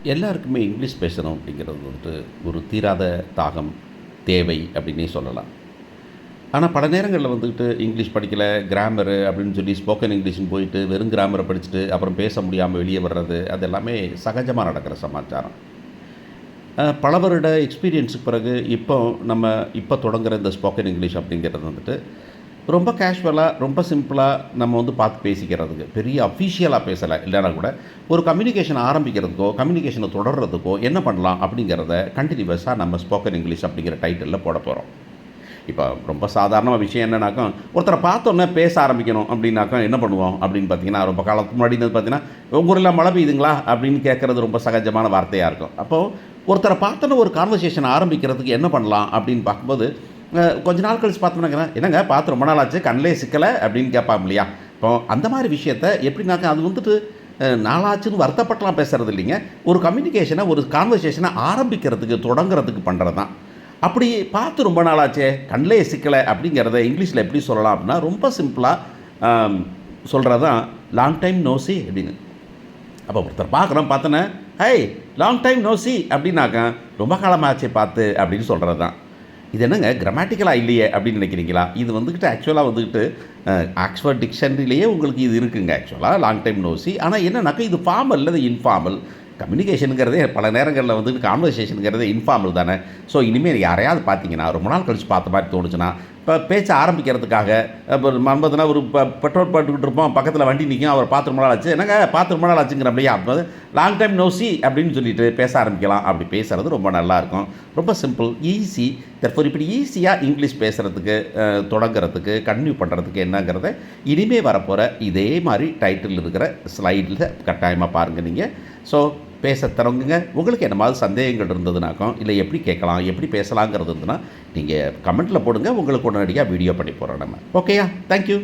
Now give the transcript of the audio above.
எல்லாருக்குமே இங்கிலீஷ் பேசணும் அப்படிங்கிறது வந்துட்டு ஒரு தீராத தாகம், தேவை அப்படின்னே சொல்லலாம். ஆனா, பல நேரங்கள்ல வந்துட்டு இங்கிலீஷ் படிக்கல, கிராமரு அப்படின்னு சொல்லி ஸ்போக்கன் இங்கிலீஷ்ன்னு போயிட்டு, வெறும் கிராமர படிச்சுட்டு, அப்புறம் பேச முடியாம வெளிய வர்றது, அது எல்லாமே சகஜமா நடக்கிற சமாச்சாரம். பல வருட எக்ஸ்பீரியன்ஸுக்கு பிறகு இப்போ தொடங்குற இந்த ஸ்போக்கன் இங்கிலீஷ் அப்படிங்கிறது வந்துட்டு, ரொம்ப கேஷுவலா, ரொம்ப சிம்பிளா நம்ம வந்து பார்த்து பேசிக்கிறதுக்கு, பெரிய அஃபிஷியலா பேசல இல்லன்னா கூட, ஒரு கம்யூனிகேஷன் ஆரம்பிக்கிறதுக்கோ, கம்யூனிகேஷன தொடர்றதுக்கோ என்ன பண்ணலாம் அப்படிங்கிறத கன்டினியூவஸா நம்ம ஸ்போக்கன் இங்கிலீஷ் அப்படிங்கிற டைட்டில்ல போடப் போறோம். இப்போ ரொம்ப சாதாரண விஷயம் என்னன்னாக்கா, ஒருத்தர பார்த்தோன்னே பேச ஆரம்பிக்கணும் அப்படின்னாக்கா என்ன பண்ணுவோம் அப்படின்னு பார்த்தீங்கன்னா, ரொம்ப காலத்துக்கு முன்னாடி வந்து பார்த்தீங்கன்னா, "உங்க ஊர்ல மழை பெய்யுதுங்களா?" அப்படின்னு கேட்கறது ரொம்ப சகஜமான வார்த்தையா இருக்கும். அப்போ ஒருத்தர பார்த்தோன்னே ஒரு கான்வர்சேஷன் ஆரம்பிக்கிறதுக்கு என்ன பண்ணலாம் அப்படின்னு பார்க்கும்போது, கொஞ்ச நாள் கழிச்சு பார்த்தோம்னாங்க, "என்னங்க பார்த்து ரொம்ப நாள் ஆச்சு, கண்ணிலே சிக்கல" அப்படின்னு கேட்பாங்க இல்லையா? இப்போ அந்த மாரி விஷயத்த எப்படின்னாக்கா, அது வந்துட்டு நாளாச்சுன்னு வருத்தப்பட்டுலாம் பேசுறது இல்லைங்க. ஒரு கம்யூனிகேஷன, ஒரு கான்வர்சேஷன ஆரம்பிக்கிறதுக்கு, தொடங்குறதுக்கு பண்றது தான். அப்படி பார்த்து ரொம்ப நாள் ஆச்சே, கண்லே சிக்கல அப்படிங்கிறத இங்கிலீஷ்ல எப்படி சொல்லலாம் அப்படின்னா, ரொம்ப சிம்பிளா அம் சொல்றது தான் லாங் டைம் நோ சி அப்படின்னு. அப்போ ஒருத்தர் பார்க்குறோம், பார்த்தோன்னே, "hey long time no see" அப்படின்னாக்கா, "ரொம்ப காலமாச்சே பார்த்து" அப்படின்னு சொல்றது தான். இது என்னங்க கிராமட்டிக்கலா இல்லையே அப்படின்னு நினைக்கிறீங்களா? இது வந்துக்கிட்டு ஆக்சுவலா வந்துக்கிட்டு ஆக்ஸ்ஃபோர்ட் டிக்ஷனரியிலேயே உங்களுக்கு இது இருக்குங்க ஆக்சுவலா லாங் டைம் நோ சி. ஆனா என்னன்னாக்கா இது ஃபார்மல் இல்ல, இது இன்ஃபார்மல். கம்யூனிகேஷனுங்கிறதே பல நேரங்கள்ல வந்துட்டு கான்வர்சேஷனுங்கிறதே இன்ஃபார்மல் தானே. ஸோ இனிமேல் யாரையாவது பார்த்தீங்கன்னா, ரொம்ப நாள் கழிச்சு பார்த்த மாரி தோணுச்சுன்னா, இப்போ பேச்ச ஆரம்பிக்கிறதுக்காக இப்போ மன்பதுனா ஒரு பெட்ரோல் போட்டுக்கிட்டு இருப்போம், பக்கத்தில வண்டி நிக்கும். அவர பார்த்து ரொம்ப நாள் ஆச்சு. "என்னங்க பார்த்து ரொம்ப நாள் ஆச்சுங்கிறோம்லையா?" அப்ப லாங் டைம் நோ சி அப்படின்னு சொல்லிட்டு பேச ஆரம்பிக்கலாம். அப்படி பேசுறது ரொம்ப நல்லாயிருக்கும். ரொம்ப சிம்பிள், ஈஸி. தெர்ஃபோர் இப்படி ஈஸியா இங்கிலீஷ் பேசுறதுக்கு, தொடங்குறதுக்கு, கன்டின்யூ பண்ணுறதுக்கு என்னங்கிறத இனிமே வரப்போற இதே மாரி டைட்டில் இருக்கிற ஸ்லைடில கட்டாயமா பாருங்க நீங்க. ஸோ பேச தொடங்குங்க. உங்களுக்கு என்னமாவது சந்தேகங்கள் இருந்ததுனாக்கும், இல்ல எப்படி கேட்கலாம், எப்படி பேசலாங்கிறது இருந்ததுன்னா, நீங்க கமெண்ட்ல போடுங்க. உங்களுக்கு உடனடியா வீடியோ பண்ணி போடுறோம் நம்ம. ஓகேயா? Thank you.